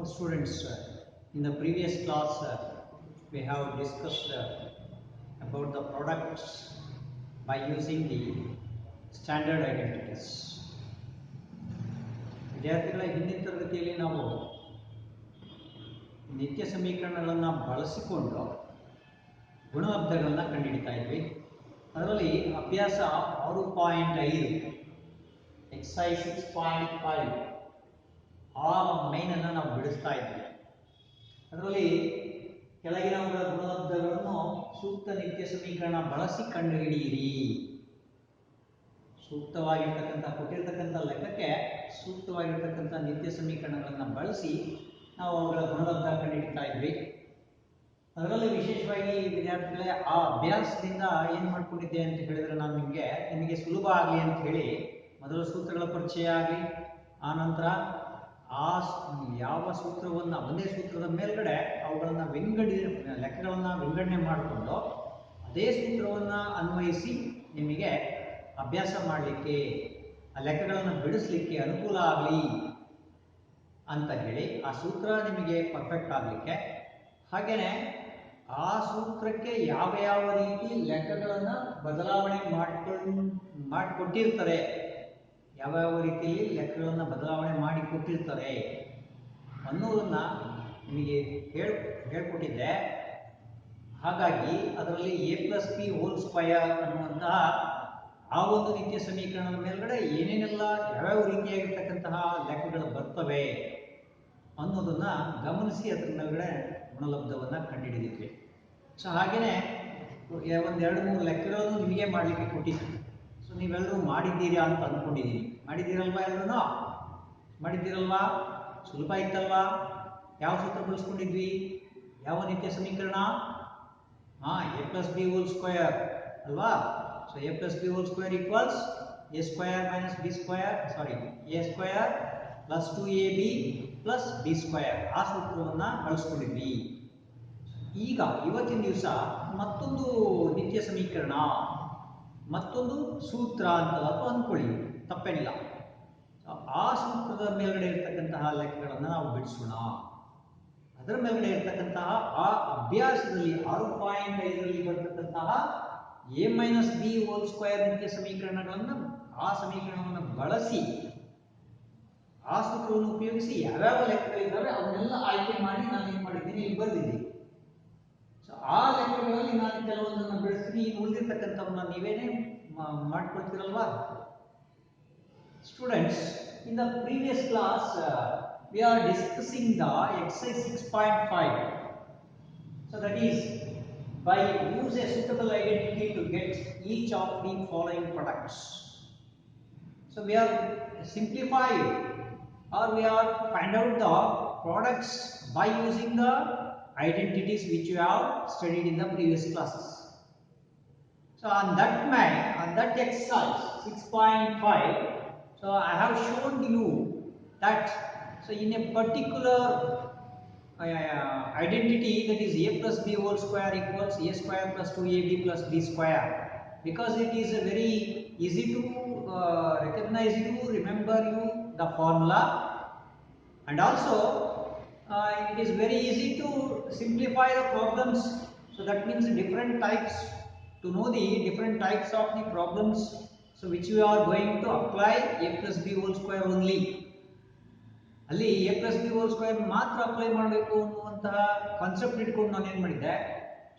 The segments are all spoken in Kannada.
Students, in the previous class we have discussed about the products by using the standard identities. ವಿದ್ಯಾರ್ಥಿಗಳ ಹಿಂದಿನ ತರಗತಿಯಲ್ಲಿ ನಾವು ನಿತ್ಯ ಸಮೀಕರಣಗಳನ್ನು ಬಳಸಿಕೊಂಡು ಗುಣಲಬ್ಧಗಳನ್ನು ಕಂಡುಹಿಡಿತಾ ಇದ್ವಿ. ಅದರಲ್ಲಿ ಅಭ್ಯಾಸ 6.5 ಎಕ್ಸೈಸ್ 6.5 ಆ ಮೈನನ್ನು ನಾವು ಬಿಡಿಸ್ತಾ ಇದ್ವಿ. ಅದರಲ್ಲಿ ಕೆಳಗಿನವುಗಳ ಗುಣಲಬ್ಧಗಳನ್ನು ಸೂಕ್ತ ನಿತ್ಯ ಸಮೀಕರಣ ಬಳಸಿ ಕಂಡುಹಿಡಿಯಿರಿ. ಸೂಕ್ತವಾಗಿರ್ತಕ್ಕಂಥ ಕೊಟ್ಟಿರ್ತಕ್ಕಂಥ ಲೆಕ್ಕಕ್ಕೆ ಸೂಕ್ತವಾಗಿರ್ತಕ್ಕಂಥ ನಿತ್ಯ ಸಮೀಕರಣಗಳನ್ನು ಬಳಸಿ ನಾವು ಅವುಗಳ ಗುಣಲಬ್ಧ ಕಂಡುಹಿಡಿತಾ ಇದ್ವಿ. ಅದರಲ್ಲಿ ವಿಶೇಷವಾಗಿ ವಿದ್ಯಾರ್ಥಿಗಳೇ ಆ ಅಭ್ಯಾಸದಿಂದ ಏನು ಮಾಡ್ಕೊಂಡಿದ್ದೆ ಅಂತ ಹೇಳಿದ್ರೆ, ನಾನು ನಿಮಗೆ ಸುಲಭ ಆಗಲಿ ಅಂತ ಹೇಳಿ ಮೊದಲು ಸೂತ್ರಗಳ ಪರಿಚಯ ಆಗಲಿ, ಆನಂತರ ಆ ಯಾವ ಸೂತ್ರವನ್ನು ಒಂದೇ ಸೂತ್ರದ ಮೇಲ್ಗಡೆ ಅವುಗಳನ್ನು ಲೆಕ್ಕಗಳನ್ನು ವಿಂಗಡಣೆ ಮಾಡಿಕೊಂಡು ಅದೇ ಸೂತ್ರವನ್ನು ಅನ್ವಯಿಸಿ ನಿಮಗೆ ಅಭ್ಯಾಸ ಮಾಡಲಿಕ್ಕೆ, ಆ ಲೆಕ್ಕಗಳನ್ನು ಬಿಡಿಸಲಿಕ್ಕೆ ಅನುಕೂಲ ಆಗಲಿ ಅಂತ ಹೇಳಿ, ಆ ಸೂತ್ರ ನಿಮಗೆ ಪರ್ಫೆಕ್ಟ್ ಆಗಲಿಕ್ಕೆ, ಹಾಗೆಯೇ ಆ ಸೂತ್ರಕ್ಕೆ ಯಾವ ಯಾವ ರೀತಿ ಲೆಕ್ಕಗಳನ್ನು ಬದಲಾವಣೆ ಮಾಡಿಕೊಟ್ಟಿರ್ತಾರೆ, ಯಾವ ರೀತಿಯಲ್ಲಿ ಲೆಕ್ಕಗಳನ್ನು ಬದಲಾವಣೆ ಮಾಡಿಕೊಟ್ಟಿರ್ತಾರೆ ಅನ್ನೋದನ್ನು ನಿಮಗೆ ಹೇಳ್ಕೊಟ್ಟಿದ್ದೆ. ಹಾಗಾಗಿ ಅದರಲ್ಲಿ a+b² ಅನ್ನುವಂತಹ ಆ ಒಂದು ನಿತ್ಯ ಸಮೀಕರಣದ ಮೇಲ್ಗಡೆ ಏನೇನೆಲ್ಲ ಯಾವ್ಯಾವ ರೀತಿಯಾಗಿರ್ತಕ್ಕಂತಹ ಲೆಕ್ಕಗಳು ಬರ್ತವೆ ಅನ್ನೋದನ್ನು ಗಮನಿಸಿ ಅದರ ಮೇಲ್ಗಡೆ ಗುಣಲಬ್ಧವನ್ನು ಕಂಡುಹಿಡಿದಿದ್ವಿ. ಸೊ ಹಾಗೆಯೇ ಒಂದು 2-3 ಲೆಕ್ಕಗಳನ್ನು ನಿಮಗೆ ಮಾಡಲಿಕ್ಕೆ ಕೊಟ್ಟಿದ್ವಿ. ಸೊ ನೀವೆಲ್ಲರೂ ಮಾಡಿದ್ದೀರಾ ಅಂತ ಅಂದ್ಕೊಂಡಿದ್ದೀನಿ. ಮಾಡಿದ್ದೀರಲ್ವಾ? ಎಲ್ಲರೂ ಮಾಡಿದ್ದೀರಲ್ವಾ? ಸುಲಭ ಇತ್ತಲ್ವಾ? ಯಾವ ಸೂತ್ರ ಬಳಸ್ಕೊಂಡಿದ್ವಿ? ಯಾವ ನಿತ್ಯ ಸಮೀಕರಣ? a+b² ಅಲ್ವಾ? So a+b² equals a² - b² a² + 2ab + b². ಆ ಸೂತ್ರವನ್ನು ಬಳಸ್ಕೊಂಡಿದ್ವಿ. ಈಗ ಇವತ್ತಿನ ದಿವಸ ಮತ್ತೊಂದು ನಿತ್ಯ ಸಮೀಕರಣ, ಮತ್ತೊಂದು ಸೂತ್ರ ಅಂತ ಅಂದ್ಕೊಳ್ಳಿ, ತಪ್ಪೇನಿಲ್ಲ. ಆ ಸೂತ್ರದ ಮೇಲ್ಗಡೆ ಇರತಕ್ಕಂತಹ ಲೆಕ್ಕಗಳನ್ನು ನಾವು ಬಿಡಿಸೋಣ. ಅದರ ಮೇಲ್ಗಡೆ ಇರತಕ್ಕಂತಹ ಆ ಅಭ್ಯಾಸದಲ್ಲಿ 6.5ರಲ್ಲಿ ಬರತಕ್ಕಂತಹ a-b² ನಿತ್ಯ ಸಮೀಕರಣಗಳನ್ನು, ಆ ಸಮೀಕರಣವನ್ನು ಬಳಸಿ ಆ ಸೂತ್ರವನ್ನು ಉಪಯೋಗಿಸಿ ಯಾವ್ಯಾವ ಲೆಕ್ಕಗಳಿದ್ದಾವೆ ಅವನ್ನೆಲ್ಲ ಆಯ್ಕೆ ಮಾಡಿ ನಾನು ಏನು ಮಾಡಿದ್ದೀನಿ, ಇಲ್ಲಿ ಬರೆದಿದ್ದೀನಿ. ಸೊ ಆ ಲೆಕ್ಕಗಳಲ್ಲಿ ನಾನು ಕೆಲವೊಂದನ್ನು ಬಿಡಿಸ್ತೀನಿ. ಇನ್ನು ಉಳಿದಿರ್ತಕ್ಕಂಥವನ್ನ ನೀವೇನೇ ಮಾಡ್ಕೊಳ್ತೀರಲ್ವಾ? Students, in the previous class we are discussing the exercise 6.5. So that is, by use a suitable identity to get each of the following products. So we are simplified, or we are find out the products by using the identities which you have studied in the previous classes. So on that exercise 6.5, so I have shown you that, so in a particular identity, that is a+b² equals a² + 2ab + b², because it is very easy to recognize you, remember you the formula, and also it is very easy to simplify the problems. So that means different types, to know the different types of the problems, so which you are going to apply a+b² only. ಅಲ್ಲಿ a+b² ಮಾತ್ರ ಅಪ್ಲೈ ಮಾಡಬೇಕು ಅನ್ನುವಂತಹ ಕಾನ್ಸೆಪ್ಟ್ ಇಟ್ಕೊಂಡು ನಾನು ಏನು ಮಾಡಿದ್ದೆ,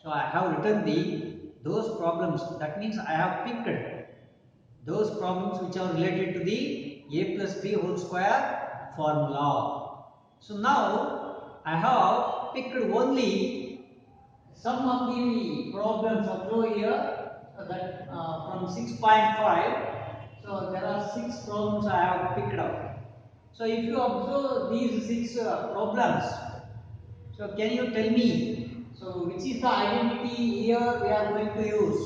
so I have written those problems. That means I have picked those problems which are related to the a+b² formula. So now I have picked only some of the problems observed here, that from 6.5. So there are 6 problems I have picked up. So if you observe these 6 problems, so can you tell me, so which is the identity here we are going to use?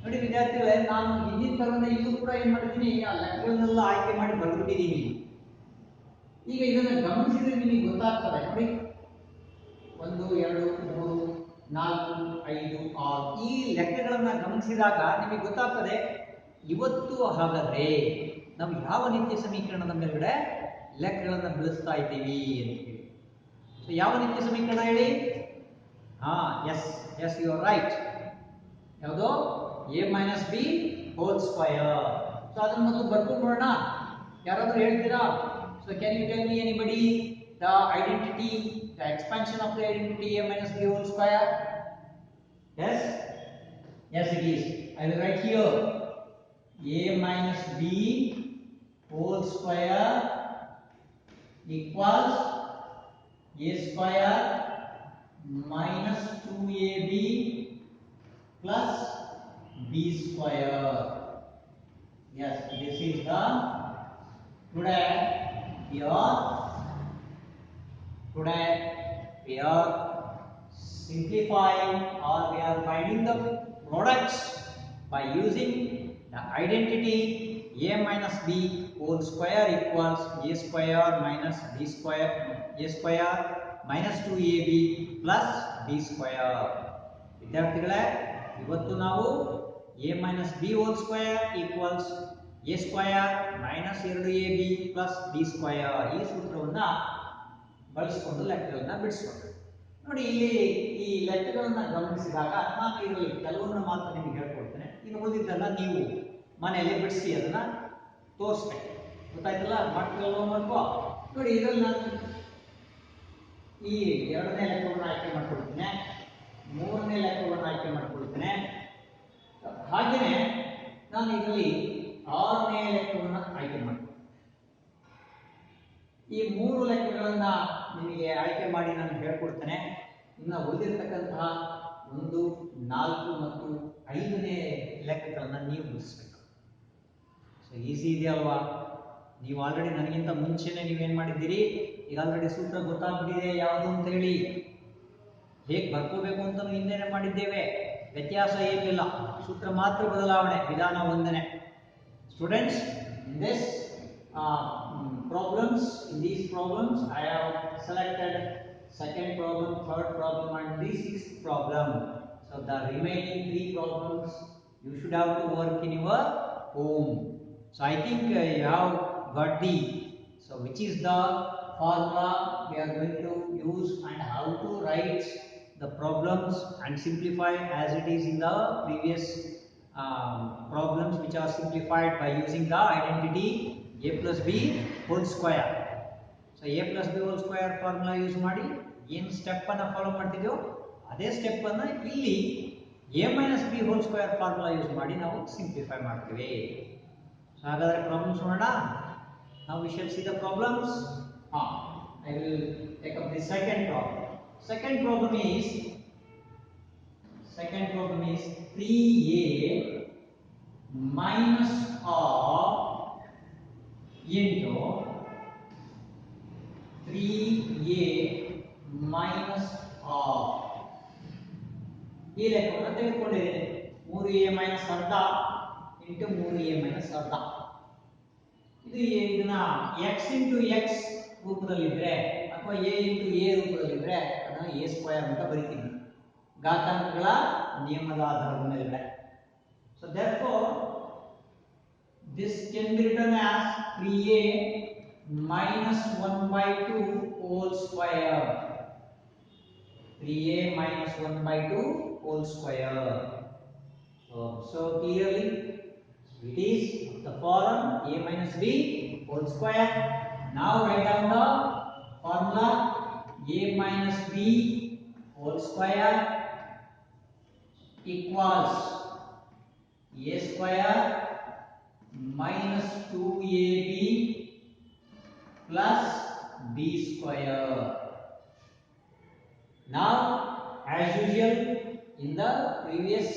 ನೋಡಿ ವಿದ್ಯಾರ್ಥಿಗಳೇ, ನಾನು ಹಿಂದಿನ ತರನೇ ಇದು ಕೂಡ ಏನು ಮಾಡಿದ್ದೀನಿ, ಆ ಲೆಕ್ಕಗಳನ್ನೆಲ್ಲ ಆಯ್ಕೆ ಮಾಡಿ ಬರೆದುಬಿಟ್ಟಿದ್ದೀನಿ. ಈಗ ಇದನ್ನು ಗಮನಿಸಿದ್ರೆ ನಿಮಗೆ ಗೊತ್ತಾಗ್ತದೆ. ನೋಡಿ, 1 2 3 4 5 6 ಈ ಲೆಕ್ಕಗಳನ್ನು ಗಮನಿಸಿದಾಗ ನಿಮಗೆ ಗೊತ್ತಾಗ್ತದೆ ಇವತ್ತು ಹಾಗಾದ್ರೆ ನಾವು ಯಾವ ನಿತ್ಯ ಸಮೀಕರಣದ ಮೇಲ್ಗಡೆ ಲೆಕ್ಕಗಳನ್ನು ಬಳಸ್ತಾ ಇದ್ದೀವಿ ಅಂತ ಹೇಳಿ. ಸೊ ಯಾವ ರೀತಿಯ ಸಮೀಕರಣ ಹೇಳಿ? Yes yes you are right. ಯಾವುದು? a minus B whole square. So ಅದನ್ನು ಮೊದಲು ಬರ್ಕೊಂಡು ನೋಡೋಣ. ಯಾರಾದ್ರೂ ಹೇಳ್ತೀರಾ? So can you tell me anybody the identity, the expansion of the identity a minus b whole square? Yes? Yes it is. I will write here a minus b whole square equals a square minus 2ab plus b square. Yes, this is the today we are simplifying, or we are finding the products by using the identity a minus b whole square equals a square minus b square, a square minus 2ab plus b square. ವಿದ್ಯಾರ್ಥಿಗಳೇ, ಇವತ್ತು ನಾವು a minus b whole square equals a square minus 2ab plus b square ಈ ಸೂತ್ರವನ್ನ ಬಳಸಿಕೊಂಡು ಲೆಕ್ಕಗಳನ್ನ ಬಿಡಿಸೋಣ. ನೋಡಿ, ಇಲ್ಲಿ ಈ ಲೆಕ್ಕಗಳನ್ನ ಗಮನಿಸಿದಾಗ ನಾನು ಇದರಲ್ಲಿ ಕೆಲವೊಂದು ಮಾತ್ರ ನಿಮಗೆ ಹೇಳ್ಕೊಡ್ತೇನೆ. ಇನ್ನು ಉಳಿದಿದ್ದೆಲ್ಲ ನೀವು ಮನೆಯಲ್ಲಿ ಬಿಡಿಸಿ ಅದನ್ನ ತೋರಿಸ್ಬೇಕು. ಗೊತ್ತಾಯ್ತಲ್ಲ? ಮಾಡ್ಕೋ. ನೋಡಿ, ಇದರಲ್ಲಿ ನಾನು ಈ ಎರಡನೇ ಲೆಕ್ಕವನ್ನು ಆಯ್ಕೆ ಮಾಡ್ಕೊಳ್ತೇನೆ, ಮೂರನೇ ಲೆಕ್ಕವನ್ನು ಆಯ್ಕೆ ಮಾಡ್ಕೊಳ್ತೇನೆ, ಹಾಗೆಯೇ ನಾನು ಇದರಲ್ಲಿ ಆರನೇ ಲೆಕ್ಕವನ್ನು ಆಯ್ಕೆ ಮಾಡ್ತೀನಿ. ಈ ಮೂರು ಲೆಕ್ಕಗಳನ್ನ ನಿಮಗೆ ಆಯ್ಕೆ ಮಾಡಿ ನಾನು ಹೇಳ್ಕೊಡ್ತೇನೆ. ಇನ್ನು ಉಳಿದಿರ್ತಕ್ಕಂತಹ 1, 4 ಮತ್ತು 5ನೇ ಲೆಕ್ಕಗಳನ್ನ ನೀವು ಬಿಡಿಸ್ಬೇಕು. ಸೊ ಈಸಿ ಇದೆ ಅಲ್ವಾ? ನೀವು ಆಲ್ರೆಡಿ ನನಗಿಂತ ಮುಂಚೆನೆ ನೀವೇನ್ ಮಾಡಿದ್ದೀರಿ, ಈಗ ಆಲ್ರೆಡಿ ಸೂತ್ರ ಗೊತ್ತಾಗ್ಬಿಟ್ಟಿದೆ ಯಾವುದು ಅಂತ ಹೇಳಿ. ಹೇಗೆ ಬರ್ಕೋಬೇಕು ಅಂತ ಹಿಂದೆನೆ ಮಾಡಿದ್ದೇವೆ, ವ್ಯತ್ಯಾಸ ಏನಿಲ್ಲ, ಸೂತ್ರ ಮಾತ್ರ ಬದಲಾವಣೆ, ವಿಧಾನ ಒಂದನೇ. Students, in these problems I have selected second problem, third problem and the sixth problem. So the remaining 3 problems you should have to work in your home. So I think you have got so which is the formula we are going to use and how to write the problems and simplify as it is in the previous problems which are simplified by using the identity a plus b whole square. So a plus b whole square formula use ಮಾಡಿ ಏನು ಸ್ಟೆಪ್ ಅನ್ನು ಫಾಲೋ ಮಾಡ್ತಿದ್ಯೋ ಅದೇ ಸ್ಟೆಪ್ ಅನ್ನು ಇಲ್ಲಿ a minus b whole square formula use ಮಾಡಿ ನಾವು ಸಿಂಪ್ಲಿಫೈ ಮಾಡ್ತೀವಿ. ಸೊ ಹಾಗಾದ್ರೆ ಪ್ರಾಬ್ಲಮ್ಸ್ ನೋಡೋಣ. Now we shall see the problems. I will take up the second problem. Second problem is 3a minus r into 3a minus r. ಈ ಲೆಕ್ಕವನ್ನು ತೆಗೆದುಕೊಂಡಿದ್ದೇನೆ. 3a minus ಅರ್ಧ into 3a minus ಅರ್ಧ. ಇದನ್ನ x into x ರೂಪದಲ್ಲಿದ್ರೆ ಅಥವಾ a into a ರೂಪದಲ್ಲಿದ್ರೆ ಅದನ್ನು a ಸ್ಕ್ವೇರ್ ಅಂತ ಬರೀತೀವಿ, ಘಾತಾಂಕಗಳ ನಿಯಮದ ಆಧಾರದ ಮೇಲೆ. So therefore this can be written as 3a minus 1/2 whole square. 3a minus 1/2 whole square. So clearly it is the form a minus b whole square. Now write down the formula a minus b whole square equals a square minus 2ab plus b square. Now as usual in the previous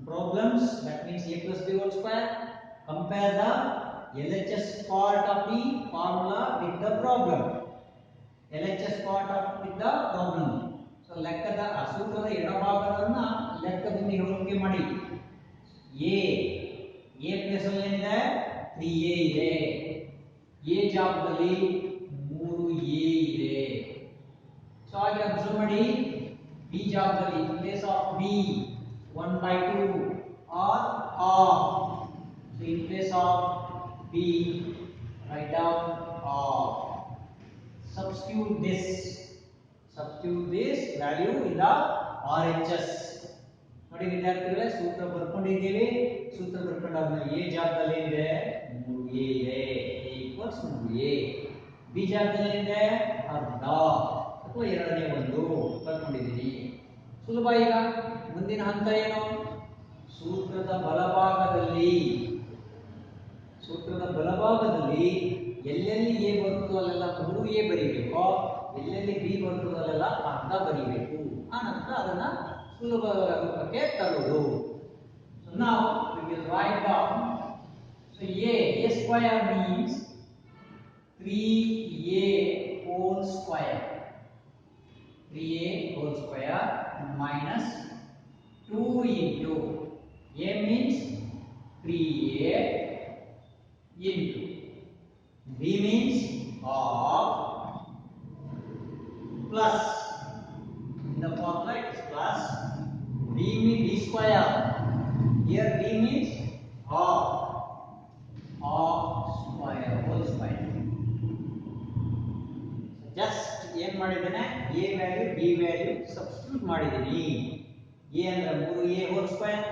problems, that means a plus b whole square, compare the LHS part of the formula with the problem. LHS part of with the problem. So ಲೆಕ್ಕದ ಸೂತ್ರದ ಎಡಭಾಗವನ್ನು ಲೆಕ್ಕದಿಂದ ಹೋಲಿಕೆ ಮಾಡಿ. a ಪ್ಲೇಸ್ ಅಲ್ಲಿ ಏನಿದೆ 3a ಇದೆ, a ಜಾಗದಲ್ಲಿ 3a ಇದೆ. ಸೊ ಹಾಗೆ ಅಬ್ಸರ್ವ್ ಮಾಡಿ, b ಜಾಗದಲ್ಲಿ in place of b 1/2 or half. So in place of b write down half. Substitute this value in the RHS. ನೋಡಿ ವಿದ್ಯಾರ್ಥಿಗಳೇ, ಸೂತ್ರ ಬರ್ಕೊಂಡಿದ್ದೀವಿ. ಸೂತ್ರ ಬರ್ಕೊಂಡಾದ್ಮೇಲೆ a ಜಾಗದಲ್ಲಿ ಇದೆ 3a ಇದೆ, a equals 3a. b ಜಾಗದಲ್ಲಿ ಇದೆ ಅರ್ಧ ಅಥವಾ ಎರಡನೇ ಒಂದು ಬರ್ಕೊಂಡಿದ್ದೀನಿ. ಸುಲಭ. ಈಗ ಮುಂದಿನ ಹಂತ ಏನು? ಸೂತ್ರದ ಬಲಭಾಗದಲ್ಲಿ ಎಲ್ಲೆಲ್ಲಿ a ಬರ್ತದೋ ಅಲ್ಲೆಲ್ಲ 3a ಬರೀಬೇಕು, ಎಲ್ಲೆಲ್ಲಿ b ಬರ್ತದೋ ಅಲ್ಲೆಲ್ಲ ಅರ್ಧ ಬರೀಬೇಕು. ಆ ನಂತರ ಅದನ್ನ ಸುಲಭ ರೂಪಕ್ಕೆ ತರುವುದು. So now we will write down. So a square means 3a whole square. 3a whole square minus 2 into a means 3a into b means half plus, in the formula it is plus, b means b square, here b means half square whole square. Just ಏನು ಮಾಡಿದ್ದೇನೆ, a value b value substitute ಮಾಡಿದ್ದೀನಿ. a ಅಂದ್ರೆ 3a whole square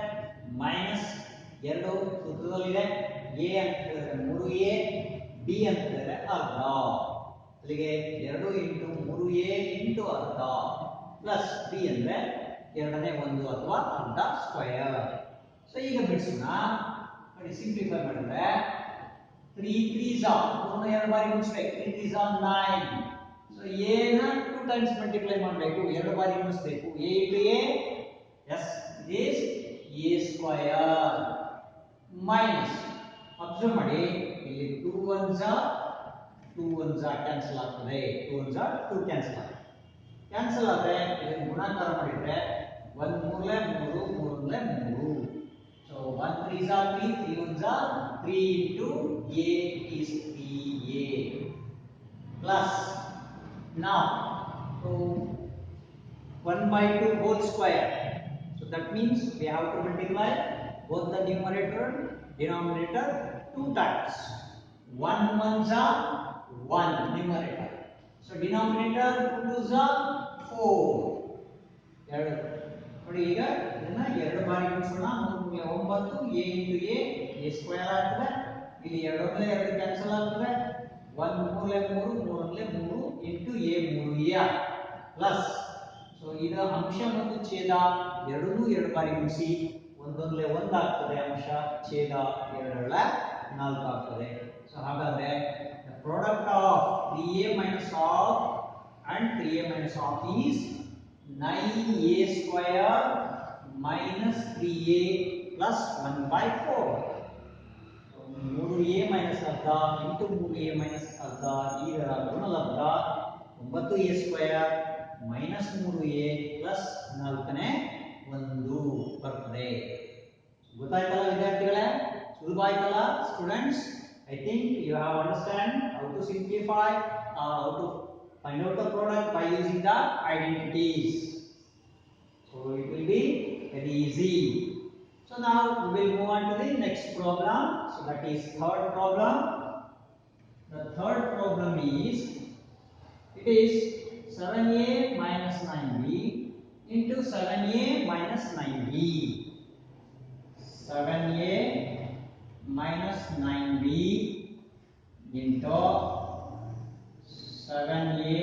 minus 2 ಸೂತ್ರದಲ್ಲಿದೆ, a ಅಂತ ಹೇಳಿದ್ರೆ 3a, b ಅಂತ ಹೇಳಿದ್ರೆ ಅರ್ಧ. ಅಲ್ಲಿಗೆ 2 ಇಂಟು 3a ಇಂಟು ಅರ್ಧ ಪ್ಲಸ್ b ಅಂದ್ರೆ ಎರಡನೇ ಒಂದು ಅಥವಾ ಅರ್ಧ ಸ್ಕ್ವೇರ್. ಸೊ ಈಗ ಬಿಡಿಸೋಣ. ನೋಡಿ, ಸಿಂಪ್ಲಿಫೈ ಮಾಡಿದ್ರೆ 3 3s are ಎರಡು ಬಾರಿ ಗುಣಿಸಬೇಕು. 3 3s are 9. ಸೊ a ನ 2 ಟೈಮ್ಸ್ ಮಲ್ಟಿಪ್ಲೈ ಮಾಡಬೇಕು, ಎರಡು ಬಾರಿ ಗುಣಿಸಬೇಕು. a into a, yes, this a square minus, observe ಮಾಡಿ ಇಲ್ಲಿ 2 1s ಕ್ಯಾನ್ಸಲ್ ಆಗ್ತದೆ, 2 1s 2 ಕ್ಯಾನ್ಸಲ್ ಆದರೆ ಇದನ್ನು ಗುಣಾಕಾರ ಮಾಡಿದ್ರೆ 1 3 3 3. So 1 3s are 3, 3 1s are 3 into a is 3a plus, now so 1 by 2 whole square. So that means we have to multiply both the numerator and denominator 2 times. 1 1s are 1 numerator. So denominator 2 2s are 4. ಎರಡು ನೋಡಿ, ಈಗ ಇದನ್ನ ಎರಡು ಬಾರಿ ಗುಣಿಸೋಣ. 3 9, a into a ಸ್ಕ್ವೇರ್ ಆಗ್ತದೆ. ಇಲ್ಲಿ 2 ಕ್ಯಾನ್ಸಲ್ ಆಗ್ತದೆ. 1 3 3 into a 3a plus. So ಈಗ ಅಂಶ ಮತ್ತು ಛೇದ ಎರಡನ್ನೂ ಎರಡು ಬಾರಿ ಗುಣಿಸಿ 1 1 ಆಗ್ತದೆ, ಅಂಶ ಛೇದ 2 4 ಆಗ್ತದೆ. ಸೊ ಹಾಗಾದ್ರೆ the product of 3a minus half and 3a minus half is 9a square minus 3a plus 1 by 4. 3a minus ಅರ್ಧ into 3a minus ಅರ್ಧ, ಇದರ ಗುಣಲಬ್ಧ 9a square minus 3a plus 4ನೇ ಒಂದು ಬರ್ತದೆ. ಗೊತ್ತಾಯ್ತಲ್ಲ ವಿದ್ಯಾರ್ಥಿಗಳೇ? ಸುಲಭ ಆಯ್ತಲ್ಲ students? I think you have understand how to simplify, how to find out the product by using the identities. So it will be very easy. So now we will move on to the next problem. So that is third problem. The third problem is, it is 7a minus 9b into 7a minus 9b. 7a minus 9b into 7a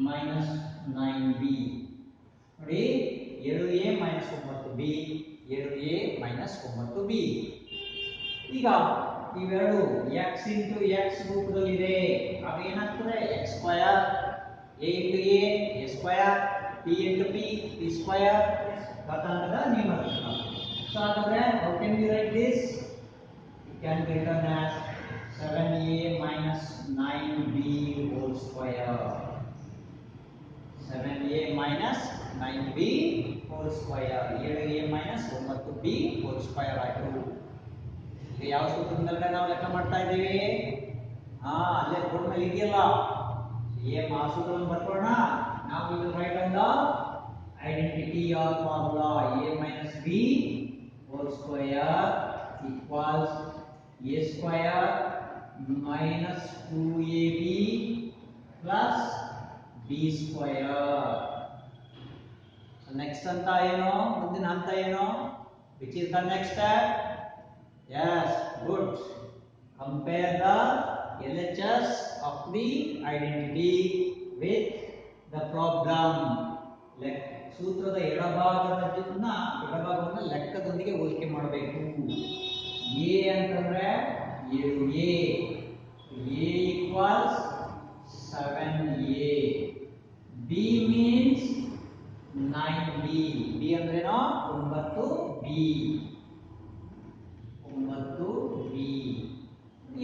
minus 9b. ನೋಡಿ, 7a minus 9b, 7a minus 9b. ಈಗ ಇವೆರಡು x into x ರೂಪದಲ್ಲಿದೆ. ಆಗ ಏನಾಗ್ತದೆ? x square, a into a square, p into p square ಘಾತಾಂಕದ ನಿಯಮದಿಂದ. ಸೊ ಹಾಗಾದ್ರೆ how can we write this? It can be written as 7a minus 9b whole square. 7a minus 9b whole square. 7a minus 9b whole square ಆಯಿತು. ಈಗ ಯಾವ ಸೂತ್ರದಿಂದ ನಾವು ಲೆಕ್ಕ ಮಾಡ್ತಾ ಇದ್ದೀವಿ? ಅಲ್ಲೇ ಬೋರ್ಡ್ ಮೇಲೆ ಇದೆಯಲ್ಲ, ಏನ್ ಆ ಸೂತ್ರವನ್ನು ಬರ್ಕೊಳ್ಳೋಣ. ನಾವು ಇದು write on the identity or formula. a minus b whole square equals a square minus 2ab plus b square. So next hanta ಏನು ಮುಂದಿನ ಹಂತ ಏನು? Which is the next step? Yes, good. Compare the LHS of the identity with the problem. ಸೂತ್ರದ ಎಡಭಾಗವನ್ನು ಲೆಕ್ಕದೊಂದಿಗೆ ಹೋಲಿಕೆ ಮಾಡಬೇಕು. ಎ ಅಂತಂದ್ರೆ 7a, a equals 7a. b means 9b. b ಅಂದ್ರೇನು? 9b. 9b.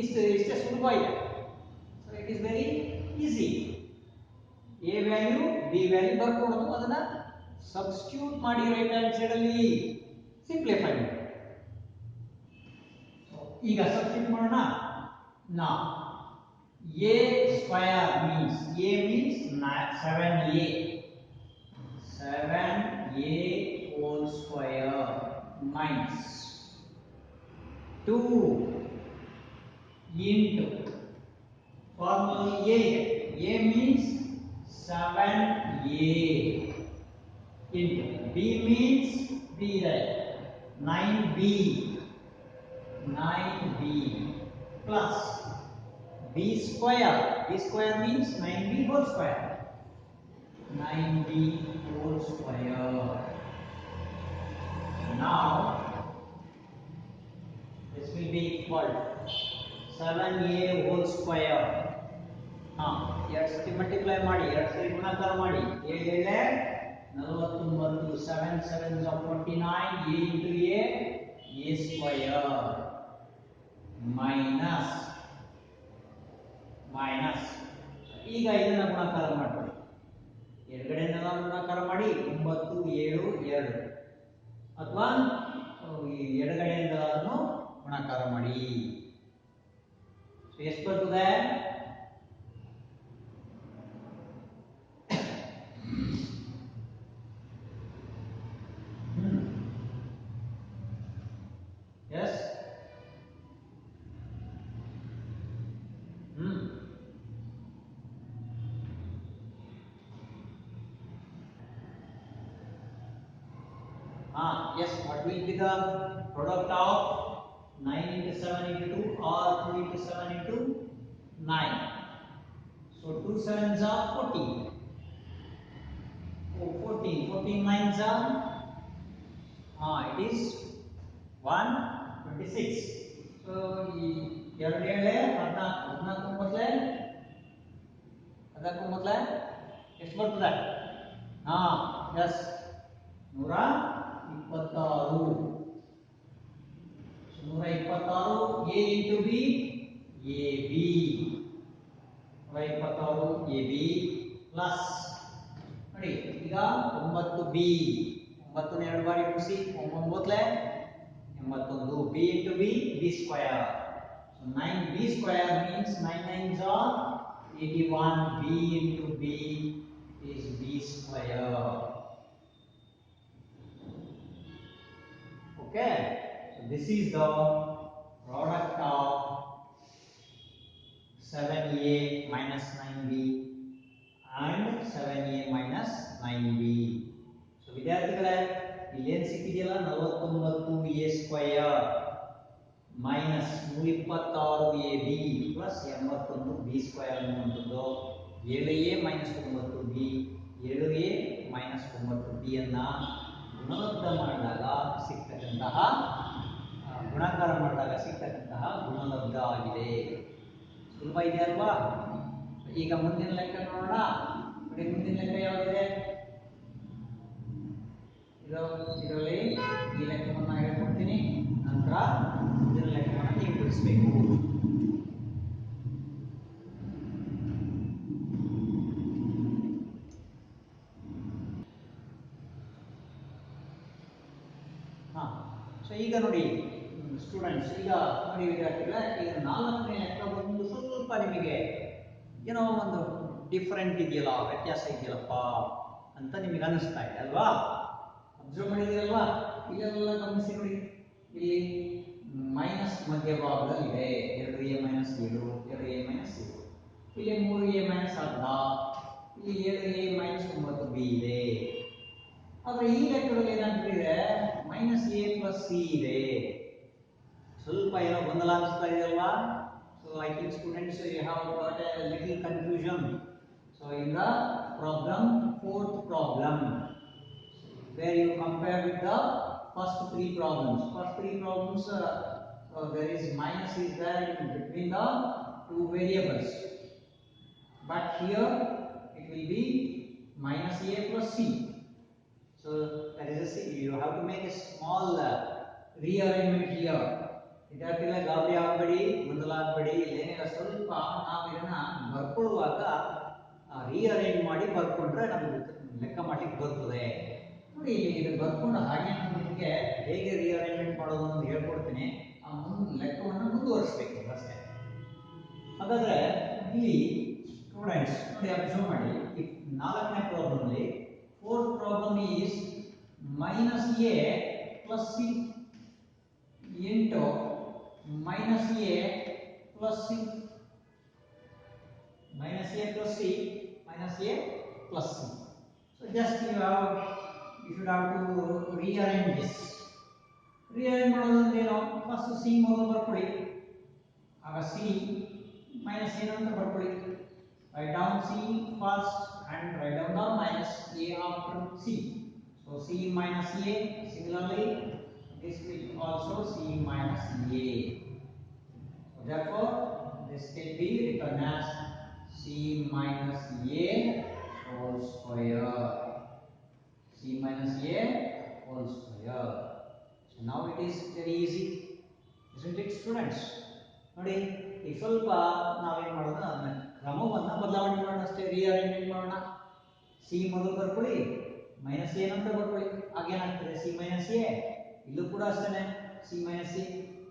ಇಷ್ಟೇ ಸುಲಭ ಇದೆ. So it is very easy. a value b value ಬರ್ಕೊಡೋದು, ಅದನ್ನ ಸಬ್ಸ್ಟಿಟ್ಯೂಟ್ ಮಾಡಿ ರೈಟ್ ಹ್ಯಾಂಡ್ ಸೈಡ್ ಅಲ್ಲಿ ಸಿಂಪ್ಲಿಫೈ ಮಾಡಿ. ಈಗ ಸಬ್ಸ್ಟಿಟ್ಯೂಟ್ ಮಾಡೋಣ. ನಾ a square means a means 7a. 7a whole square minus 2 into formula a means 7a into b means b, right? 9b plus b square means 9b whole square. 9b whole square. Now this will be equal to 7a whole square. ಎರಡು ಸತಿ ಮಲ್ಟಿಪ್ಲೈ ಮಾಡಿ, ಎರಡು ಸತಿ ಗುಣಾಕಾರ ಮಾಡಿ. 7 49, 7 7 49, a into a square minus ಈಗ ಇದನ್ನ ಗುಣಾಕಾರ ಮಾಡ್ಕೊಳ್ಳಿ. ಎಡಗಡೆಯಿಂದ ಗುಣಾಕಾರ ಮಾಡಿ 9 7 2, ಅಥವಾ ಎಡಗಡೆಯಿಂದ ಗುಣಾಕಾರ ಮಾಡಿ. ಎಷ್ಟು ಬರ್ತದೆ? Yes. Yes, what will be the product of 9 into 7 into 2 or 2 into 7 into 9? So 2 7s are 14. 14 9s are it is 126. So 2 7 14 ಮೊದಲೇ ಅದಕ್ಕೂ ಮೊದಲೇ ಎಷ್ಟು ಬರ್ತದೆ? Yes 126. 126 a into b ab. 126 ab plus ನೋಡಿ ಈಗ 9b. 9 ಎರಡು ಬಾರಿ ಗುಣಿಸಿ 9 ಮೊದಲೇ 81 b into b b square. So 9b square means 9 9s are 81. b into b is b square. Okay, so this is the product of 7a minus 9b and 7a minus 9b. So ವಿದ್ಯಾರ್ಥಿಗಳೇ, ಇಲ್ಲಿ ಏನು ಸಿಕ್ಕಿದೆಯಲ್ಲ 49a square minus 126ab plus 81b square ಅನ್ನುವಂಥದ್ದು 7a minus 9b 7a minus 9b ಅನ್ನ ಗುಣಲಬ್ಧ ಮಾಡಿದಾಗ ಸಿಗ್ತಕ್ಕಂತಹ ಗುಣಾಕಾರ ಮಾಡಿದಾಗ ಸಿಗ್ತಕ್ಕಂತಹ ಗುಣಲಬ್ಧ ಆಗಿದೆ. ಸುಲಭ ಇದೆ ಅಲ್ವಾ? ಈಗ ಮುಂದಿನ ಲೆಕ್ಕ ನೋಡೋಣ. ನೋಡಿ ಮುಂದಿನ ಲೆಕ್ಕ ಯಾವುದಿದೆ? ಇದರಲ್ಲಿ ಈ ಲೆಕ್ಕವನ್ನು ಹೇಳ್ಕೊಡ್ತೀನಿ, ನಂತರ ಮುಂದಿನ ಲೆಕ್ಕವನ್ನು ನೀವು ಬಿಡಿಸಬೇಕು. ಸೊ ಈಗ ನೋಡಿ ಸ್ಟೂಡೆಂಟ್ಸ್, ಈಗ ನೋಡಿ ವಿದ್ಯಾರ್ಥಿಗಳೇ, ಈಗ 4ನೇ ಲೆಕ್ಕ ಒಂದು ಸ್ವಲ್ಪ ನಿಮಗೆ ಏನೋ ಒಂದು ಡಿಫರೆಂಟ್ ಇದೆಯಲ್ಲ, ವ್ಯತ್ಯಾಸ ಇದೆಯಲ್ಲಪ್ಪ ಅಂತ ನಿಮಗೆ ಅನಿಸ್ತಾ ಇದೆ ಅಲ್ವಾ? ಅಬ್ಸರ್ವ್ ಮಾಡಿದ್ದೀರಲ್ವಾ? ಇಲ್ಲೆಲ್ಲ ಗಮನಿಸಿ ನೋಡಿ, ಇಲ್ಲಿ ಮೈನಸ್ ಮಧ್ಯಭಾಗದಲ್ಲಿದೆ 2a ಮೈನಸ್ 7 ಇಲ್ಲಿ 3a ಮೈನಸ್ ಅರ್ಧ, ಇಲ್ಲಿ 7a ಮೈನಸ್ 9b ಇದೆ. ಆದರೆ ಈ ಲೆಕ್ಕದಲ್ಲಿ ಏನಾಗ್ತಿದೆ, ಮೈನಸ್ a ಪ್ಲಸ್ ಸಿ ಇದೆ. ಸ್ವಲ್ಪ ಏನೋ ಗೊಂದಲ ಅನಿಸ್ತಾ ಇದೆಯಲ್ವಾ? So I think students you have got a little confusion. So in the problem, fourth problem, where you compare with the first three problems. First three problems, there is minus is there in between the two variables, but here it will be minus a plus c. So that is a c. You have to make a small rearrangement here. ವಿದ್ಯಾರ್ಥಿಗಳ ಗಾಬರಿ ಆಗಬೇಡಿ, ಗೊಂದಲ ಆಗಬೇಡಿ. ಏನಿಲ್ಲ, ಸ್ವಲ್ಪ ನಾವು ಇದನ್ನ ಬರ್ಕೊಳ್ಳುವಾಗ ರೀಅರೇಂಜ್ ಮಾಡಿ ಬರ್ಕೊಂಡ್ರೆ ನಮಗೆ ಲೆಕ್ಕ ಮಾಡ್ಲಿಕ್ಕೆ ಬರ್ತದೆ. ನೋಡಿ, ಇಲ್ಲಿ ಇದು ಬರ್ಕೊಂಡು ಹಾಗೆ ನಿಮಗೆ ಹೇಗೆ ರೀಅರೇಂಜ್ಮೆಂಟ್ ಮಾಡೋದು ಅಂತ ಹೇಳ್ಕೊಡ್ತೀನಿ. ಆ ಲೆಕ್ಕವನ್ನು ಮುಂದುವರಿಸಬೇಕು ಅಷ್ಟೇ. ಹಾಗಾದ್ರೆ ಇಲ್ಲಿ ಸ್ಟೂಡೆಂಟ್ಸ್ ನೋಡಿ, ಅಬ್ಸರ್ವ್ ಮಾಡಿ, ಈ 4ನೇ ಪ್ರಾಬ್ಲಮ್ ಅಲ್ಲಿ fourth problem is minus A plus C into minus a plus c, minus a plus c, minus a plus c. So just you should have to rearrange this. Rearrange ಮಾಡೋದಂದ್ರೆ ಏನು? ಫಸ್ಟ್ c ಮೊದಲು ಬರ್ಕೊಳ್ಳಿ, ಆಗ c minus a ನಂತರ ಬರ್ಕೊಳ್ಳಿ. Write down c first and write down the minus a after c. So c minus a, similarly this will also c minus a. So therefore this can be written as c minus a whole square. c minus a whole square. So now it is very easy, isn't it students? ನೋಡಿ, ಈಗ ಸ್ವಲ್ಪ ನಾವೇನು ಮಾಡೋಣ, ಅದನ್ನ ಕ್ರಮವನ್ನು ಬದಲಾವಣೆ ಮಾಡೋಣ ಅಷ್ಟೇ, ರೀಅರೇಂಜ್ಮೆಂಟ್ ಮಾಡೋಣ. ಸಿ ಮೊದಲು ಬರ್ಕೊಳ್ಳಿ, ಮೈನಸ್ ಎ ನಂತರ ಬರ್ಕೊಳ್ಳಿ. ಆಗೇನಾಗ್ತದೆ, ಸಿ ಮೈನಸ್ ಎ. ಇಲ್ಲೂ ಕೂಡ ಅಷ್ಟೇ, C minus A,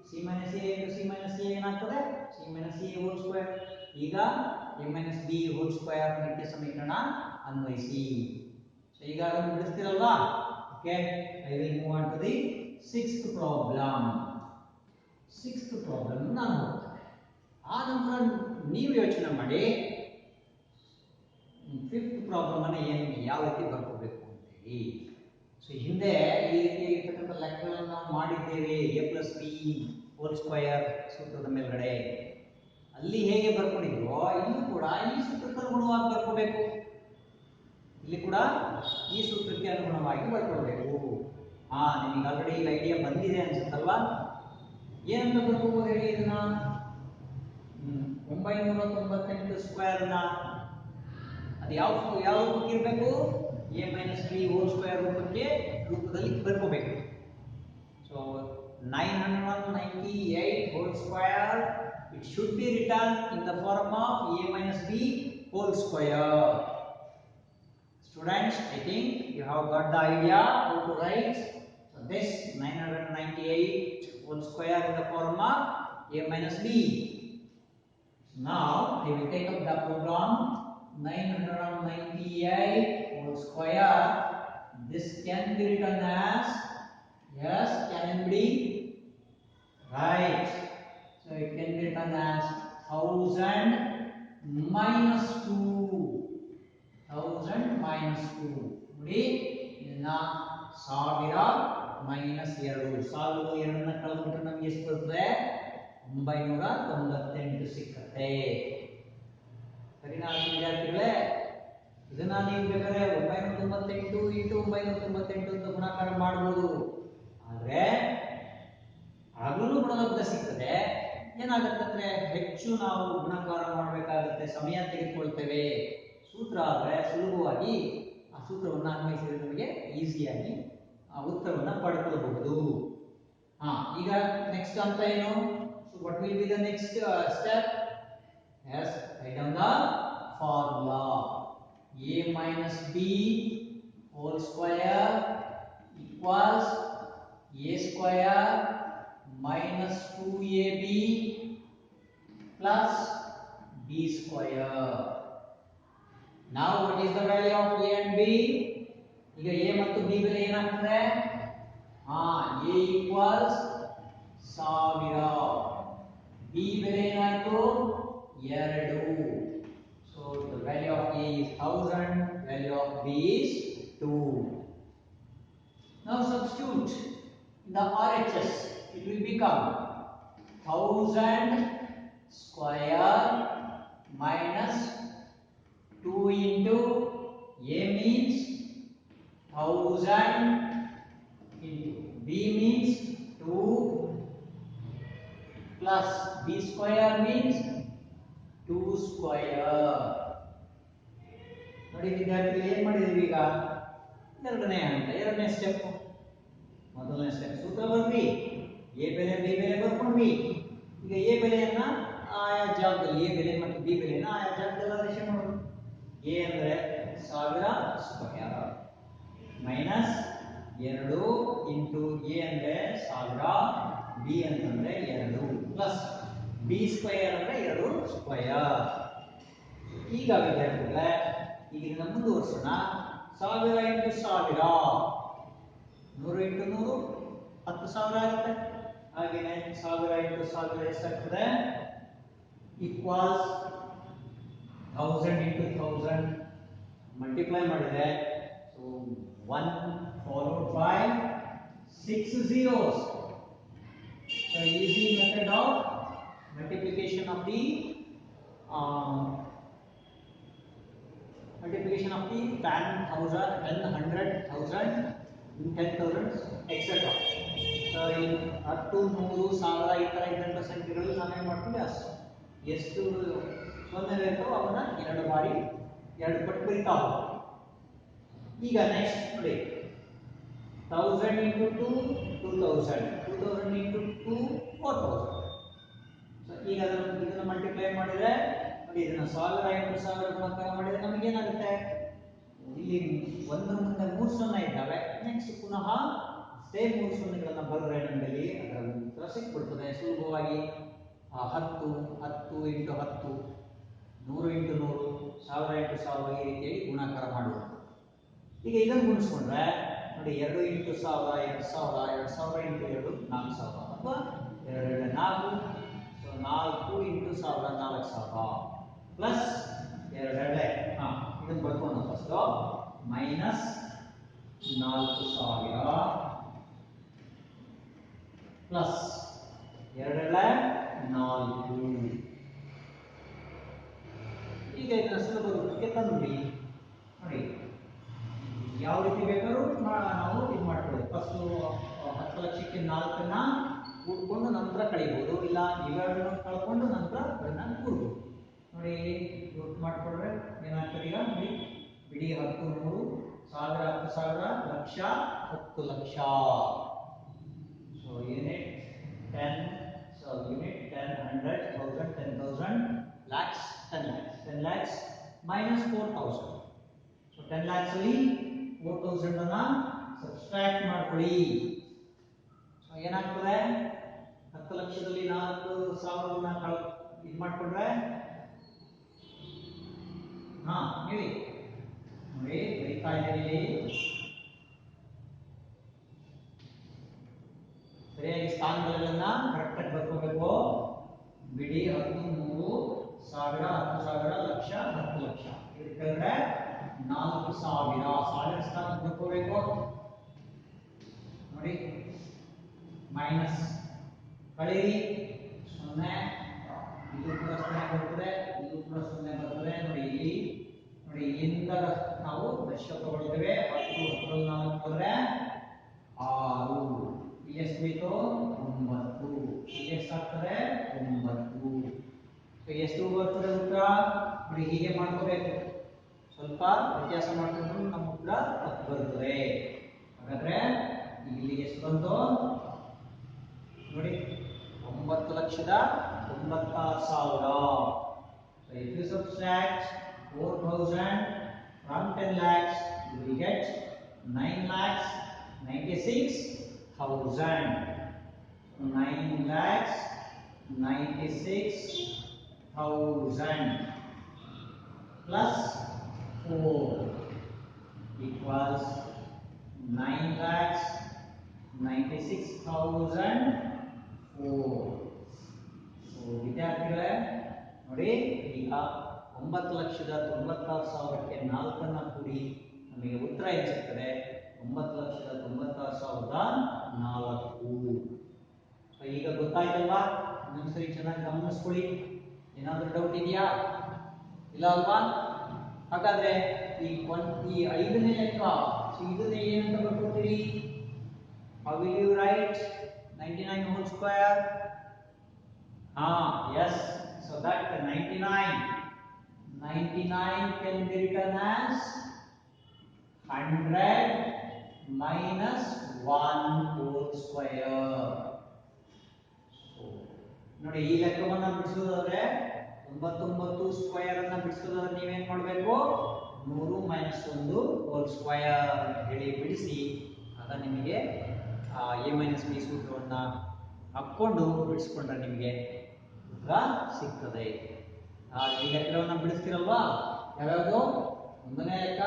C minus A into C minus A ಏನಾಗ್ತದೆ, C minus A whole square. ಈಗ A minus B whole square ನಿತ್ಯ ಸಮೀಕರಣ ಅನ್ವಯಿಸಿ. ಸೊ ಈಗ ಅದನ್ನು ಬಿಡಿಸ್ತಿರಲ್ವಾ? Okay, I will move on to the sixth problem. Sixth problem ನಾನು ಹೋಗ್ತೇನೆ. ಆ ನಂತರ ನೀವು ಯೋಚನೆ ಮಾಡಿ ಫಿಫ್ತ್ ಪ್ರಾಬ್ಲಮ್ ಅನ್ನು ಯಾವ ರೀತಿ ಬರ್ಕೋಬೇಕು ಅಂತೇಳಿ. ಸೊ ಹಿಂದೆ ಈ ರೀತಿಯಾಗಿರ್ತಕ್ಕಂಥ ಲೆಕ್ಕಗಳನ್ನು ನಾವು ಮಾಡಿದ್ದೇವೆ, A plus B whole square ಸೂತ್ರದ ಮೇಲ್ಗಡೆ. ಅಲ್ಲಿ ಹೇಗೆ ಬರ್ಕೊಂಡಿದ್ವೋ ಇಲ್ಲೂ ಕೂಡ ಈ ಸೂತ್ರಕ್ಕೆ ಅನುಗುಣವಾಗಿ ಬರ್ಕೋಬೇಕು. ಇಲ್ಲಿ ಕೂಡ ಈ ಸೂತ್ರಕ್ಕೆ ಅನುಗುಣವಾಗಿ ಬರ್ಕೊಳ್ಬೇಕು. ನಿಮಗೆ ಆಲ್ರೆಡಿ ಈಗ ಐಡಿಯಾ ಬಂದಿದೆ ಅನ್ಸುತ್ತಲ್ವಾ? ಏನಂತ ಬರ್ಕೋಬಹುದು ಹೇಳಿ ಇದನ್ನ? 998 ಸ್ಕ್ವೇರ್ನ ಅದು ಯಾವ ರೂಪಕ್ಕೆ ಇರಬೇಕು? A minus B whole square ರೂಪದಲ್ಲಿ ಬರ್ಕೋಬೇಕು. So 998 whole square, it should be written in the form of a minus b whole square. Students, I think you have got the idea how to write. So this 998 whole square in the form of a minus b. Now I will take up the program 998 whole square. This can be written as, yes, can be right. So it can be written as 1000 minus 2. 1000 minus 2. ನೋಡಿ, ಇದನ್ನ 1000 ಮೈನಸ್ 2. 1002 ಕಳೆದ್ಬಿಟ್ರೆ ನಮಗೆ ಎಷ್ಟು ಬರ್ತದೆ? 998 ಸಿಕ್ಕತ್ತೆ. ಸರಿನಾ ವಿದ್ಯಾರ್ಥಿಗಳೇ? ಇದನ್ನ ನೀವು ಬೇಕಾದ್ರೆ 998 ಇಂಟು 998 ಅಂತ ಗುಣಾಕಾರ ಮಾಡಬಹುದು. ಆದ್ರೆ ಆಗಲೂ ಗುಣಲಬ್ಧ ಸಿಗ್ತದೆ. ಏನಾಗುತ್ತಂದ್ರೆ ಹೆಚ್ಚು ನಾವು ಗುಣಾಕಾರ ಮಾಡಬೇಕಾಗುತ್ತೆ, ಸಮಯ ತೆಗೆದುಕೊಳ್ತೇವೆ. ಸೂತ್ರ ಆದರೆ ಸುಲಭವಾಗಿ ಆ ಸೂತ್ರವನ್ನು ಅನ್ವಯಿಸಿದ್ರೆ ನಮಗೆ ಈಸಿಯಾಗಿ ಉತ್ತರವನ್ನು ಪಡ್ಕೊಳ್ಬಹುದು. ಈಗ ನೆಕ್ಸ್ಟ್ ಅಂತ ಏನು? So what will be the next step? Yes, write down the formula. a minus b whole square equals a square minus 2ab plus b square. Now what is the value of a and b? ಈಗ a ಮತ್ತು b ಬೆಲೆ ಏನಾಗ್ತದೆ? a equals 1000, b ಬೆಲೆ ಏನಾಯ್ತು? 2. the value of A is 1000, value of B is 2. Now substitute in the RHS, it will become 1000 square minus 2 into A means 1000 into B means 2 plus B square means 2 square. ನೋಡಿ ವಿದ್ಯಾರ್ಥಿಗಳು ಏನು ಮಾಡಿದೀವಿ ಈಗ ಎರಡನೇ ಸ್ಟೆಪ್. ಮೊದಲನೇ ಸ್ಟೆಪ್ ಸೂತ್ರ ಬರ್ರಿ, ಎ ಬೆಲೆ ಬಿ ಬೆಲೆ ಬರ್ಕೊಂಡ್ವಿ. ಈಗ ಎ ಬೆಲೆಯನ್ನ ಆಯಾ ಜಾಗದಲ್ಲಿ, ಎ ಬೆಲೆ ಮತ್ತು ಬಿ ಬೆಲೆಯನ್ನ ಆಯಾ ಜಾಗದಲ್ಲಿ ಆದೇಶ ಮಾಡೋದು. ಎ ಅಂದ್ರೆ 1000 ಸ್ಕ್ವೇರ್ ಮೈನಸ್ 2 ಇಂಟು ಎ ಅಂದ್ರೆ 1000, ಬಿ ಅಂತಂದ್ರೆ 2 ಪ್ಲಸ್ ಬಿ ಸ್ಕ್ವೇರ್ ಅಂದ್ರೆ 2 ಸ್ಕ್ವೇರ್. ಈಗ ವಿದ್ಯಾರ್ಥಿಗಳೇ ಈಗ ಇದನ್ನ ಮುಂದುವರಿಸೋಣ. 1000 ಇಂಟು 1000, 100 ಇಂಟು 100 10,000 ಆಗುತ್ತೆ. ಹಾಗೇನೆ 1000 ಇಂಟು 1000 ಎಷ್ಟಾಗ್ತದೆ? ಈಕ್ವಲ್ಸ್ 1000 ಇಂಟು 1000 ಮಲ್ಟಿಪ್ಲೈ ಮಾಡಿದ್ರೆ so 1 followed by 6 zeros. So easy method of multiplication of the 10,000, 100,000, 10,000 etc. So in 10, 100, 1000 ಈ ತರ ಇದ್ದಂತ ಸಂಖ್ಯೆಗಳು ನಾವೇನು ಮಾಡ್ತೀವಿ ಎಷ್ಟು ಸೊನ್ನೆ ಇರ್ತವೋ ಅವನ್ನ ಎರಡು ಪಟ್ಟು ಬರಿತಾ ಹೋಗ್ತೀವಿ. ಈಗ ನೆಕ್ಸ್ಟ್ ನೋಡಿ 1000 into 2 2000, 2000 into 2 4000. ಸೊ ಈಗ ಇದನ್ನ ಮಲ್ಟಿಪ್ಲೈ ಮಾಡಿದ್ರೆ ನೋಡಿ, ಇದನ್ನ 1000 into 1000 ಗುಣಾಕಾರ ಮಾಡಿದ್ರೆ ನಮಗೆ ಏನಾಗುತ್ತೆ? ಇಲ್ಲಿ ಒಂದರ ಮುಂದೆ 3 ಸೊನ್ನೆ ಇದ್ದಾವೆ. ನೆಕ್ಸ್ಟ್ ಪುನಃ ಸೇಮ್ 3 ಸೊನ್ನೆಗಳನ್ನ ಬರೆದ್ರೆ ನಮ್ಮಲ್ಲಿ ಅದರ ಉತ್ತರ ಸಿಕ್ಬಿಡ್ತದೆ ಸುಲಭವಾಗಿ. 10 into 10, 100 into 100, 1000 into 1000 ಈ ರೀತಿಯಾಗಿ ಗುಣಾಕಾರ ಮಾಡುವುದು. ಈಗ ಇದನ್ನು ಗುಣಿಸ್ಕೊಂಡ್ರೆ ನೋಡಿ 2 into 1000 2000, 2000 into 2 4000 ಅಥವಾ 2 4. ಸೊ 4 into 1000 4000 ಪ್ಲಸ್ 2 ಇದನ್ನು ಬರ್ಕೊಂಡು ಫಸ್ಟ್ ಮೈನಸ್ 4000 ಪ್ಲಸ್ 2 4. ಈಗ ಇದನ್ನ ಸುಲಭ ರೂಪಕ್ಕೆ ತಂದ್ವಿ. ನೋಡಿ ಯಾವ ರೀತಿ ಬೇಕಾದ್ರೂ ನಾವು ಇದು ಮಾಡ್ಕೊಳ್ಳಿ. ಫಸ್ಟ್ 10 ಲಕ್ಷಕ್ಕೆ 4ನ್ನ ಕೂಡ್ಕೊಂಡು ನಂತರ ಕಳಿಬಹುದು, ಇಲ್ಲ ಇವೆರಡನ್ನು ಕಳ್ಕೊಂಡು ನಂತರ ಅದನ್ನ ಕೂಡ್ಬೋದು. ನೋಡಿ ಗುರ್ತು ಮಾಡ್ಕೊಂಡ್ರೆ ಏನಾಗ್ತದೆ? ಈಗ ನೋಡಿ ಬಿಡಿ 10 100, 1000 10,000, lakh 10 lakh. So unit 10, so unit 10, 100, 1000, 10,000, lakhs, 10 lakhs, 10 lakhs minus 4,000. So 10 lakhs ಅಲ್ಲಿ 4,000 ಅನ್ನ ಸಬ್ಸ್ಟ್ರಾಕ್ಟ್ ಮಾಡ್ಕೊಳ್ಳಿ. ಸೊ ಏನಾಗ್ತದೆ? 10 ಲಕ್ಷದಲ್ಲಿ 4,000 ಇದು ಮಾಡ್ಕೊಂಡ್ರೆ ಹೇಳಿ ನೋಡಿ ಬರೀತಾ ಇದ್ದೀರಿ, ಸರಿಯಾಗಿ ಸ್ಥಾನಗಳನ್ನ ಕರೆಕ್ಟ್ ಆಗಿ ಬರ್ಕೋಬೇಕು. ಬಿಡಿ 10 100, 1000 10,000, ಲಕ್ಷ 10 ಲಕ್ಷ. ಇದಕ್ಕೆ ಹೇಳಿದ್ರೆ 4,000 1000 ಸ್ಥಾನಕ್ಕೆ ಬರ್ಕೋಬೇಕು. ನೋಡಿ ಮೈನಸ್ ಕಳೀರಿ 0, ಇದು ಕೂಡ 0 ಬರ್ತದೆ, ಇದು ಕೂಡ 0 ಬರ್ತದೆ. ನೋಡಿ ಇಲ್ಲಿ ನೋಡಿ ಇಲ್ಲಿಂದ ನಾವು ದಶಕ ತಗೊಳ್ತೇವೆ. 10 10 4 ಹೋದ್ರೆ 6, ಇಲ್ಲಿ ಎಷ್ಟು ಬೇಕು? 9, ಇಲ್ಲಿ ಎಷ್ಟಾಗ್ತದೆ? 9. ಸೊ ಎಷ್ಟು ಬರ್ತದೆ ಉತ್ತರ? ನೋಡಿ ಹೀಗೆ ಮಾಡ್ಕೋಬೇಕು, ಸ್ವಲ್ಪ ವ್ಯತ್ಯಾಸ ಮಾಡ್ಕೊಂಡು ನಮ್ಮ ಉತ್ತರ ತಪ್ಪು ಬರ್ತದೆ. ಹಾಗಾದ್ರೆ ಇಲ್ಲಿಗೆ ಎಷ್ಟು ಬಂತು ನೋಡಿ? 9,96,000. So if you subtract 4,000 from 10 lakhs, you will get 9,96,000. 9,96,000 plus 4 equals 9,96,004. So ವಿದ್ಯಾರ್ಥಿಗಳೇ ನೋಡಿ ಈಗ 9,96,000ಕ್ಕೆ 4 ಕೂಡಿ ನಮಗೆ ಉತ್ತರ ಏನು ಸಿಗ್ತದೆ? 9,96,004. ಸೊ ಈಗ ಗೊತ್ತಾಯ್ತಲ್ವಾ? ಇನ್ನೊಂದ್ಸರಿ ಚೆನ್ನಾಗಿ ಗಮನಿಸ್ಕೊಳ್ಳಿ. ಏನಾದರೂ ಡೌಟ್ ಇದೆಯಾ? ಇಲ್ಲ ಅಲ್ವಾ? ಹಾಗಾದ್ರೆ ಈ 5ನೇ ಲೆಕ್ಕ, ಇದನ್ನ ಏನಂತ ಬರ್ಕೊಡ್ತೀರಿ? How will you write 99 whole square? Yes. So that 99 can be written as 100 minus 1 whole square. So ನೋಡಿ, ಈ ಲೆಕ್ಕವನ್ನ ಬಿಡಿಸೋದಾದ್ರೆ 99 ಸ್ಕ್ವೇರ್ ಅನ್ನ ಬಿಡಿಸೋದಾದ್ರೆ ನೀವೇನ್ ಮಾಡಬೇಕು? 100 ಮೈನಸ್ 1 ಹೋಲ್ ಸ್ಕ್ವೇರ್ ಅಂತ ಹೇಳಿ ಬಿಡಿಸಿ, ಆಗ ನಿಮಗೆ a ಮೈನಸ್ ಬಿ ಸೂತ್ರವನ್ನ ಹಾಕೊಂಡು ಬಿಡಿಸ್ಕೊಂಡ್ರೆ ನಿಮಗೆ ಉತ್ತರ ಸಿಗ್ತದೆ. ಈ ಲೆಕ್ಕವನ್ನ ಬಿಡಿಸ್ತಿರಲ್ವಾ? ಯಾವ್ಯಾವುದು? 1ನೇ ಲೆಕ್ಕ,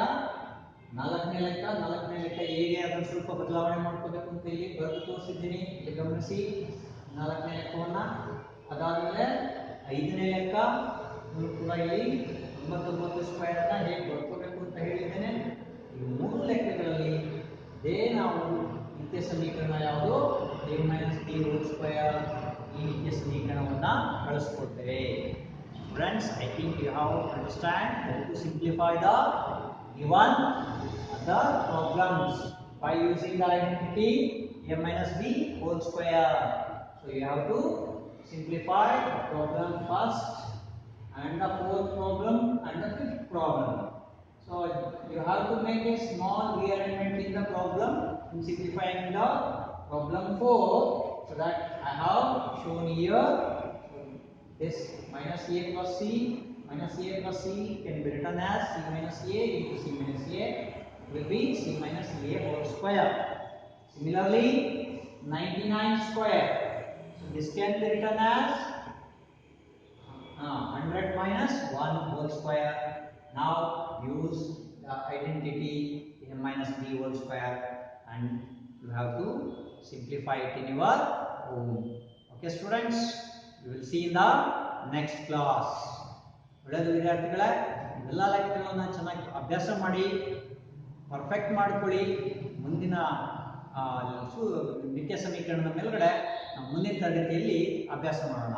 4ನೇ ಲೆಕ್ಕ. 4ನೇ ಲೆಕ್ಕ ಹೇಗೆ ಅದನ್ನು ಸ್ವಲ್ಪ ಬದಲಾವಣೆ ಮಾಡ್ಕೋಬೇಕು ಅಂತ ಇಲ್ಲಿ ಬರೆದು ತೋರಿಸಿದ್ದೀನಿ, ಇಲ್ಲಿ ಗಮನಿಸಿ 4ನೇ ಲೆಕ್ಕವನ್ನ. ಅದಾದ್ಮೇಲೆ 5ನೇ ಲೆಕ್ಕ ಕೂಡ ಇಲ್ಲಿ 99 ಸ್ಕ್ವೇರ್ ಅನ್ನ ಹೇಗೆ ಬರ್ಕೋಬೇಕು ಅಂತ ಹೇಳಿದ್ದೇನೆ. ಈ 3 ಲೆಕ್ಕಗಳಲ್ಲಿ ಇದೇ ನಾವು ನಿತ್ಯ ಸಮೀಕರಣ ಯಾವುದು? a minus b whole square. ಈ ನಿತ್ಯ ಸಮೀಕರಣವನ್ನ ಬಳಸ್ಕೊಳ್ತೇವೆ. Friends, I think you have understand how to simplify the given other problems by using the identity a minus b whole square. So you have to simplify the problem first and the 4th problem and the 5th problem. So you have to make a small rearrangement in the problem in simplifying the problem 4. So that I have shown here. This minus a plus c can be written as c minus a into c minus a will be c minus a whole square. Similarly, 99 square. So this can be written as 100 minus 1 whole square. Now use the identity a minus b whole square and you have to simplify it in your home. Okay students, we will see in the next class. ಒಳ್ಳೆಯದು ವಿದ್ಯಾರ್ಥಿಗಳೇ, ಎಲ್ಲ ಲೆಕ್ಕಗಳನ್ನು ಚೆನ್ನಾಗಿ ಅಭ್ಯಾಸ ಮಾಡಿ ಪರ್ಫೆಕ್ಟ್ ಮಾಡ್ಕೊಳ್ಳಿ. ಮುಂದಿನ ನಿತ್ಯ ಸಮೀಕರಣದ ಮೇಲ್ಗಡೆ ನಾವು ಮುಂದಿನ ತರಗತಿಯಲ್ಲಿ ಅಭ್ಯಾಸ ಮಾಡೋಣ.